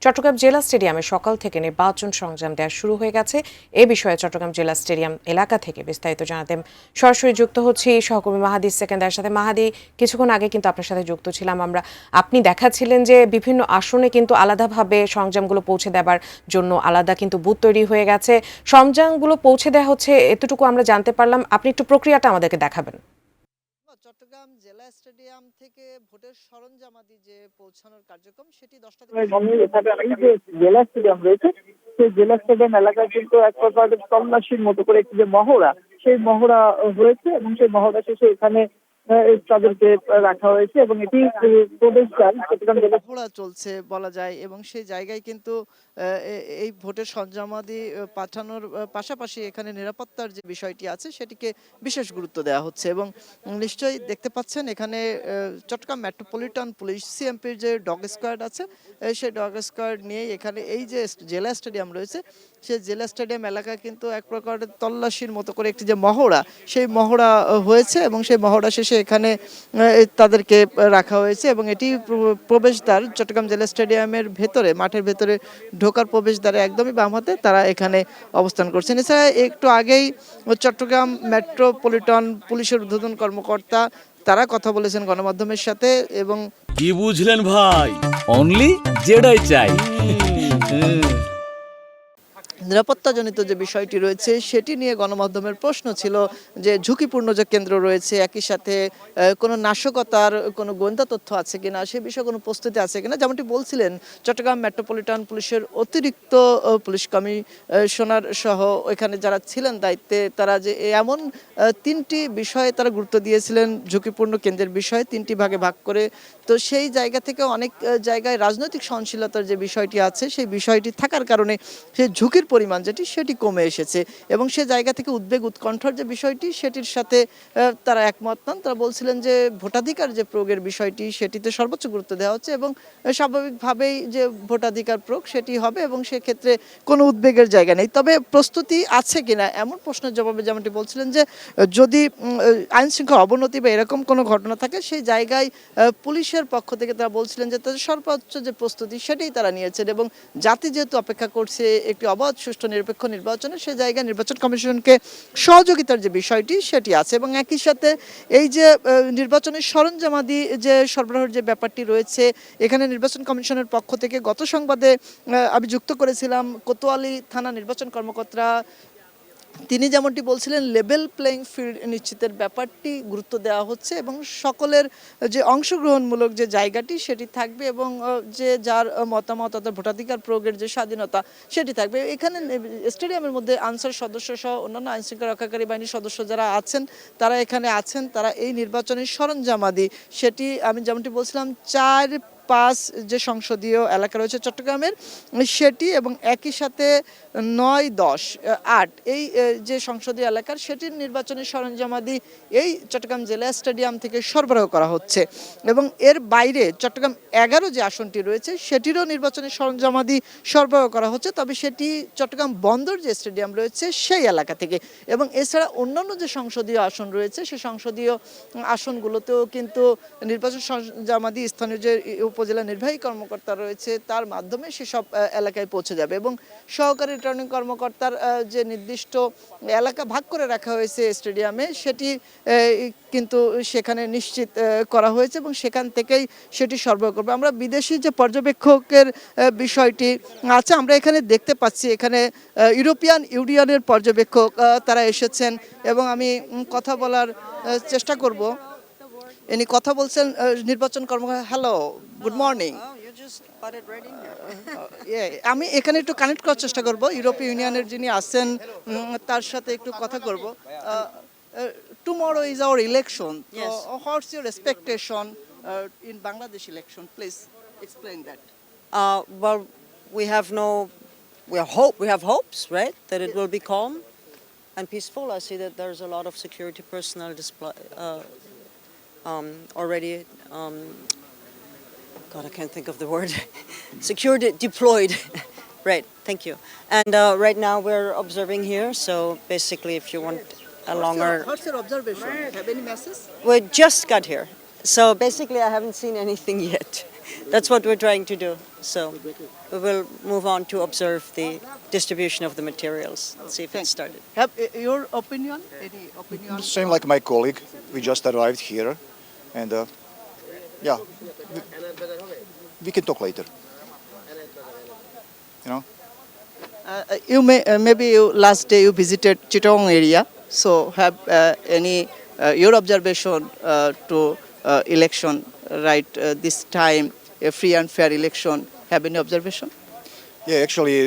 চট্টগ্রাম জেলা স্টেডিয়ামে সকাল থেকে নির্বাচন সংগ্রাম দেওয়া শুরু হয়ে গেছে। এ বিষয়ে চট্টগ্রাম জেলা স্টেডিয়াম এলাকা থেকে বিস্তারিত জানাতে সরাসরি যুক্ত হচ্ছি সহকর্মী মাহাদি সেকেন্দারের সাথে। মাহাদি, কিছুক্ষণ আগে কিন্তু আপনার সাথে যুক্ত ছিলাম আমরা। আপনি দেখাচ্ছিলেন যে বিভিন্ন আসনে কিন্তু আলাদাভাবে সরঞ্জামগুলো পৌঁছে দেওয়ার জন্য আলাদা কিন্তু বুথ তৈরি হয়ে গেছে। সরঞ্জামগুলো পৌঁছে দেওয়া হচ্ছে এতটুকু আমরা জানতে পারলাম। আপনি একটু প্রক্রিয়াটা আমাদেরকে দেখাবেন। চট্টগ্রাম জেলা স্টেডিয়াম থেকে ভোটের সরঞ্জামাদি যে পৌঁছানোর কার্যক্রম সেটি 10টা এই যে জেলা স্টেডিয়াম রয়েছে, সেই জেলা স্টেডিয়াম এলাকায় কিন্তু এক প্রকার তল্লাশির মতো করে একটি যে মহড়া, সেই মহড়া হয়েছে এবং সেই মহড়া শেষে এখানে তাদেরকে রাখা হয়েছে এবং এটি প্রবেশদ্বার চট্টগ্রাম জেলা মহড়া চলছে বলা যায় এবং সেই জায়গায় কিন্তু এই ভোটের সরঞ্জামাদি পাঠানোর পাশাপাশি এখানে নিরাপত্তার যে বিষয়টি আছে সেটিকে বিশেষ গুরুত্ব দেওয়া হচ্ছে এবং নিশ্চয়ই দেখতে পাচ্ছেন এখানে চট্টগ্রাম মেট্রোপলিটন পুলিশ সিএমপির যে ডগ স্কোয়াড আছে সেই ডগ স্কোয়াড নিয়ে এখানে এই যে জেলা স্টেডিয়াম রয়েছে সেই জেলা স্টেডিয়াম এলাকা কিন্তু এক প্রকার তল্লাশির মতো করে একটি যে মহড়া, সেই মহড়া হয়েছে এবং সেই মহড়া শেষে এখানে তাদেরকে রাখা হয়েছে এবং এটি প্রবেশদ্বার চট্টগ্রাম জেলা স্টেডিয়ামের ভেতরে, মাঠের ভেতরে ঢোকার প্রবেশদ্বারে একদমই বাম হাতে তারা এখানে অবস্থান করছেন। এছাড়া একটু আগেই চট্টগ্রাম মেট্রোপলিটন পুলিশের ঊর্ধ্বতন কর্মকর্তা তারা কথা বলেছেন গণমাধ্যমের সাথে এবং কি বুঝলেন ভাই, অনলি যেটাই চাই। নিরাপত্তাজনিত যে বিষয়টি রয়েছে সেটি নিয়ে গণমাধ্যমের প্রশ্ন ছিল যে ঝুঁকিপূর্ণ যে কেন্দ্র রয়েছে, একই সাথে কোনো নাশকতার কোনো গোয়েন্দা তথ্য আছে কিনা, সে বিষয়ে কোনো প্রস্তুতি আছে কিনা। যেমনটি বলছিলেন চট্টগ্রাম মেট্রোপলিটন পুলিশের অতিরিক্ত পুলিশ কমিশনার সহ এখানে যারা ছিলেন দায়িত্বে, তারা যে এমন তিনটি বিষয়ে তারা গুরুত্ব দিয়েছিলেন ঝুঁকিপূর্ণ কেন্দ্রের বিষয়ে, তিনটি ভাগে ভাগ করে। তো সেই জায়গা থেকে অনেক জায়গায় রাজনৈতিক সহনশীলতার যে বিষয়টি আছে সেই বিষয়টি থাকার কারণে সেই ঝুঁকির পরিমাণ যেটি সেটি কমে এসেছে এবং সে জায়গা থেকে উদ্বেগ উৎকণ্ঠার যে বিষয়টি সেটির সাথে তারা একমত নন। তারা বলছিলেন যে ভোটাধিকার যে প্রয়োগের বিষয়টি সেটিতে সর্বোচ্চ গুরুত্ব দেওয়া হচ্ছে এবং স্বাভাবিকভাবেই যে ভোটাধিকার প্রয়োগ সেটি হবে এবং সেক্ষেত্রে কোনো উদ্বেগের জায়গা নেই। তবে প্রস্তুতি আছে কিনা এমন প্রশ্নের জবাবে যেমনটি বলছিলেন যে যদি আইন শৃঙ্খলা অবনতি বা এরকম কোনো ঘটনা থাকে সেই জায়গায় পুলিশের পক্ষ থেকে তারা বলছিলেন যে তাদের সর্বোচ্চ যে প্রস্তুতি সেটাই তারা নিয়েছেন এবং জাতি যেহেতু অপেক্ষা করছে একটি অবাধ সুষ্ঠু নিরপেক্ষ নির্বাচনে, সে জায়গায় নির্বাচন কমিশনকে সহযোগিতার যে বিষয়টি সেটি আছে এবং একই সাথে এই যে নির্বাচনের সরঞ্জামাদি যে সরবরাহের যে ব্যাপারটি রয়েছে, এখানে নির্বাচন কমিশনের পক্ষ থেকে গত সংবাদে আমি যুক্ত করেছিলাম কোতোয়ালি থানা নির্বাচন কর্মকর্তা, তিনি যেমনটি বলছিলেন লেভেল প্লেইং ফিল্ড নিশ্চিতের ব্যাপারটি গুরুত্ব দেওয়া হচ্ছে এবং সকলের যে অংশগ্রহণমূলক যে জায়গাটি সেটি থাকবে এবং যে যার মতামত অর্থাৎ ভোটাধিকার প্রয়োগের যে স্বাধীনতা সেটি থাকবে। এখানে স্টেডিয়ামের মধ্যে আনসার সদস্য সহ অন্যান্য আইনশৃঙ্খলা রক্ষাকারী বাহিনীর সদস্য যারা আছেন তারা এখানে আছেন, তারা এই নির্বাচনের সরঞ্জামাদি সেটি আমি যেমনটি বলছিলাম 4-5 যে সংসদীয় এলাকা রয়েছে চট্টগ্রামের সেটি এবং একই সাথে 9-10-8 এই যে সংসদীয় এলাকার সেটির নির্বাচনী সরঞ্জামাদি এই চট্টগ্রাম জেলা স্টেডিয়াম থেকে সরবরাহ করা হচ্ছে এবং এর বাইরে চট্টগ্রাম 11 যে আসনটি রয়েছে সেটিরও নির্বাচনী সরঞ্জামাদি সরবরাহ করা হচ্ছে, তবে সেটি চট্টগ্রাম বন্দর যে স্টেডিয়াম রয়েছে সেই এলাকা থেকে এবং এছাড়া অন্যান্য যে সংসদীয় আসন রয়েছে সেই সংসদীয় আসনগুলোতেও কিন্তু নির্বাচন সরঞ্জামাদি স্থানীয় যে উপজেলা নির্বাহী কর্মকর্তা রয়েছে তার মাধ্যমে সেসব এলাকায় পৌঁছে যাবে এবং সহকারী রিটার্নিং কর্মকর্তার যে নির্দিষ্ট এলাকা ভাগ করে রাখা হয়েছে স্টেডিয়ামে সেটি কিন্তু সেখানে নিশ্চিত করা হয়েছে এবং সেখান থেকেই সেটি সরবরাহ করবে। আমরা বিদেশি যে পর্যবেক্ষকের বিষয়টি আছে আমরা এখানে দেখতে পাচ্ছি, এখানে ইউরোপিয়ান ইউনিয়নের পর্যবেক্ষক তারা এসেছেন এবং আমি কথা বলার চেষ্টা করব। ইনি কথা বলছেন নির্বাচন কর্মকর্তা। Hello, good morning. আমি এখানে একটু কানেক্ট করার চেষ্টা করব, ইউরোপীয় ইউনিয়নের যিনি আছেন তার সাথে একটু কথা করব। Tomorrow is our election. Yes. What's your expectation in Bangladesh election? Please explain that. Well, we have hopes, right, that it will be calm and peaceful. I see that there's a lot of security personnel already. God, I can't think of the word. Security deployed. Right. Thank you. And right now we're observing here. So basically, if you want a longer, What's your observation? Have any message? we just got here. So basically, I haven't seen anything yet. that's what we're trying to do. So we will move on to observe the distribution of the materials. See if it's started. Have your opinion? Any opinion? Same like my colleague. We just arrived here, and yeah, we can talk later. You know. You may maybe you, last day you visited Chittagong area. So have any your observation to election right this time, a free and fair election? Have any observation? Yeah, actually,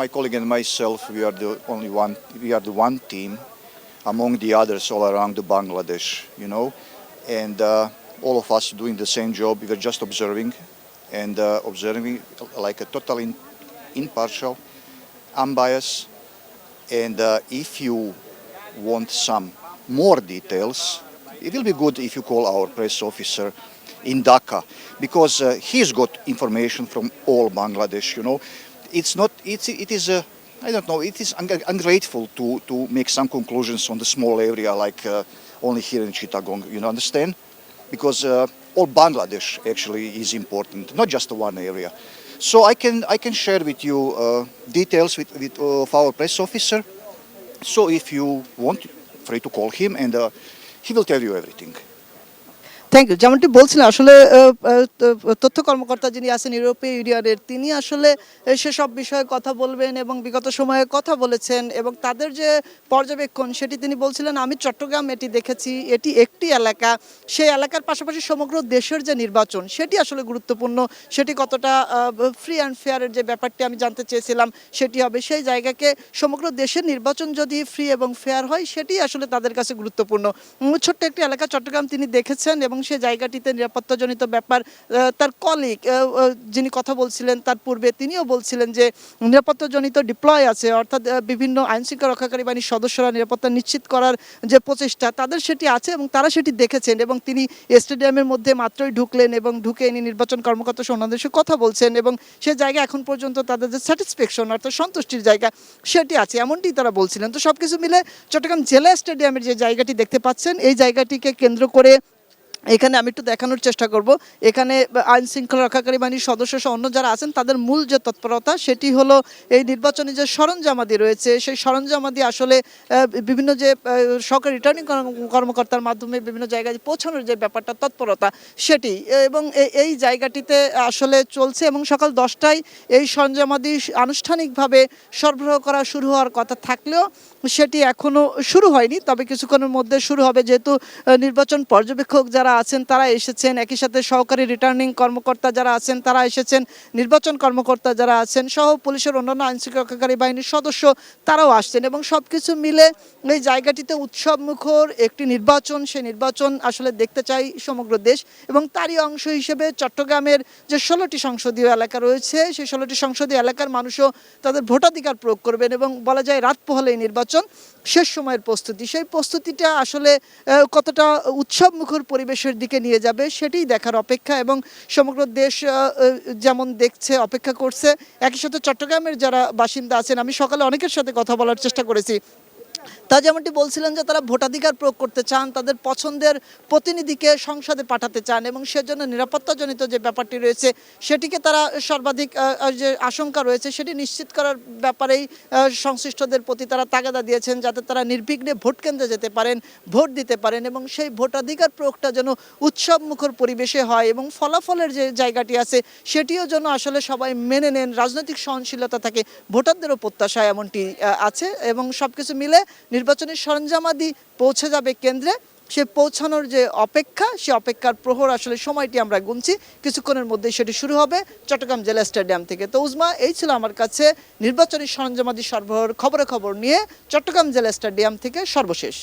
my colleague and myself, we are the only one. We are the one team among the others all around the Bangladesh. You know, and all of us doing the same job. We were just observing, and observing like a total impartial, unbiased. And if you want some more details, it will be good if you call our press officer in Dhaka, because he's got information from all Bangladesh. You know, it's not. It is. I don't know. It is ungrateful to make some conclusions on the small area like only here in Chittagong. You know, understand? Because all Bangladesh actually is important, not just the one area. So I can share with you details of our press officer. So if you want, free to call him, and he will tell you everything. Thank you. যেমনটি বলছিলেন আসলে তথ্য কর্মকর্তা যিনি আছেন ইউরোপীয় ইউনিয়নের, তিনি আসলে সেসব বিষয়ে কথা বলবেন এবং বিগত সময়ে কথা বলেছেন এবং তাদের যে পর্যবেক্ষণ সেটি তিনি বলছিলেন। আমি চট্টগ্রাম এটি দেখেছি, এটি একটি এলাকা, সেই এলাকার পাশাপাশি সমগ্র দেশের যে নির্বাচন সেটি আসলে গুরুত্বপূর্ণ, সেটি কতটা ফ্রি অ্যান্ড ফেয়ারের যে ব্যাপারটি আমি জানতে চেয়েছিলাম সেটি হবে। সেই জায়গাকে সমগ্র দেশের নির্বাচন যদি ফ্রি এবং ফেয়ার হয় সেটি আসলে তাদের কাছে গুরুত্বপূর্ণ। ছোট্ট একটি এলাকা চট্টগ্রাম তিনি দেখেছেন এবং সে জায়গাটিতে নিরাপত্তাজনিত ব্যাপার, তার কলিগ যিনি কথা বলছিলেন তার পূর্বে তিনিও বলছিলেন যে নিরাপত্তাজনিত ডিপ্লয় আছে, অর্থাৎ বিভিন্ন আইনশৃঙ্খলা রক্ষাকারী বাহিনীর সদস্যরা নিরাপত্তা নিশ্চিত করার যে প্রচেষ্টা তাদের সেটি আছে এবং তারা সেটি দেখেছেন। এবং তিনি স্টেডিয়ামের মধ্যে মাত্রই ঢুকলেন এবং ঢুকে ইনি নির্বাচন কর্মকর্তা অন্যদের সাথে কথা বলছেন এবং সে জায়গা এখন পর্যন্ত তাদের যে স্যাটিসফ্যাকশন অর্থাৎ সন্তুষ্টির জায়গা সেটি আছে, এমনটি তারা বলছিলেন। তো সব কিছু মিলে চট্টগ্রাম জেলা স্টেডিয়ামের যে জায়গাটি দেখতে পাচ্ছেন এই জায়গাটিকে কেন্দ্র করে এখানে আমি একটু দেখানোর চেষ্টা করব। এখানে আইন শৃঙ্খলা রক্ষাকারী বাহিনীর সদস্য সহ অন্য যারা আছেন তাদের মূল যে তৎপরতা সেটি হলো এই নির্বাচনী যে সরঞ্জামাদি রয়েছে সেই সরঞ্জামাদি আসলে বিভিন্ন যে সরকারি রিটার্নিং কর্মকর্তার মাধ্যমে বিভিন্ন জায়গায় পৌঁছানোর যে ব্যাপারটা তৎপরতা সেটি, এবং এই জায়গাটিতে আসলে চলছে এবং সকাল 10টায় এই সরঞ্জামাদি আনুষ্ঠানিকভাবে সরবরাহ করা শুরু হওয়ার কথা থাকলেও সেটি এখনও শুরু হয়নি, তবে কিছুক্ষণের মধ্যে শুরু হবে। যেহেতু নির্বাচন পর্যবেক্ষক যারা আছেন তারা এসেছেন, একই সাথে সহকারী রিটার্নিং কর্মকর্তা যারা আছেন তারা এসেছেন, নির্বাচন কর্মকর্তা যারা আছেন সহ পুলিশের অন্যান্য আইনশৃঙ্খলা রক্ষাকারী বাহিনীর সদস্য তারাও আসছেন এবং সব কিছু মিলে এই জায়গাটিতে উৎসবমুখর একটি নির্বাচন, সেই নির্বাচন আসলে দেখতে চাই সমগ্র দেশ। এবং তারই অংশ হিসেবে চট্টগ্রামের যে 16টি সংসদীয় এলাকা রয়েছে সেই 16টি সংসদীয় এলাকার মানুষও তাদের ভোটাধিকার প্রয়োগ করবেন এবং বলা যায় রাত পোহালে এই নির্বাচন শেষ সময়ের প্রস্তুতি, সেই প্রস্তুতিটা আসলে কতটা উৎসবমুখর পরিবেশের দিকে নিয়ে যাবে সেটাই দেখার অপেক্ষা। এবং সমগ্র দেশ যেমন দেখছে, অপেক্ষা করছে, একই সাথে চট্টগ্রামের যারা বাসিন্দা আছেন আমি সকালে অনেকের সাথে কথা বলার চেষ্টা করেছি, তা যেমনটি বলছিলেন যে তারা ভোটাধিকার প্রয়োগ করতে চান, তাদের পছন্দের প্রতিনিধিকে সংসদে পাঠাতে চান এবং সেজন্য নিরাপত্তাজনিত যে ব্যাপারটি রয়েছে সেটিকে তারা সর্বাধিক যে আশঙ্কা রয়েছে সেটি নিশ্চিত করার ব্যাপারেই সংশ্লিষ্টদের প্রতি তারা তাগাদা দিয়েছেন যাতে তারা নির্বিঘ্নে ভোট কেন্দ্রে যেতে পারেন, ভোট দিতে পারেন এবং সেই ভোটাধিকার প্রয়োগটা যেন উৎসবমুখর পরিবেশে হয় এবং ফলাফলের যে জায়গাটি আছে সেটিও যেন আসলে সবাই মেনে নেন, রাজনৈতিক সহনশীলতা থাকে, ভোটারদেরও প্রত্যাশা এমনটি আছে। এবং সব কিছু মিলে নির্বাচনী সরঞ্জামাদি পৌঁছে যাবে কেন্দ্রে, সে পৌঁছানোর যে অপেক্ষা সে অপেক্ষার প্রহর আসলে সময়টি আমরা গুনছি, কিছুক্ষণের মধ্যেই সেটি শুরু হবে চট্টগ্রাম জেলা স্টেডিয়াম থেকে। তো উজমা, এই ছিল আমার কাছে নির্বাচনী সরঞ্জামাদি সরবরাহের খবর নিয়ে চট্টগ্রাম জেলা স্টেডিয়াম থেকে সর্বশেষ।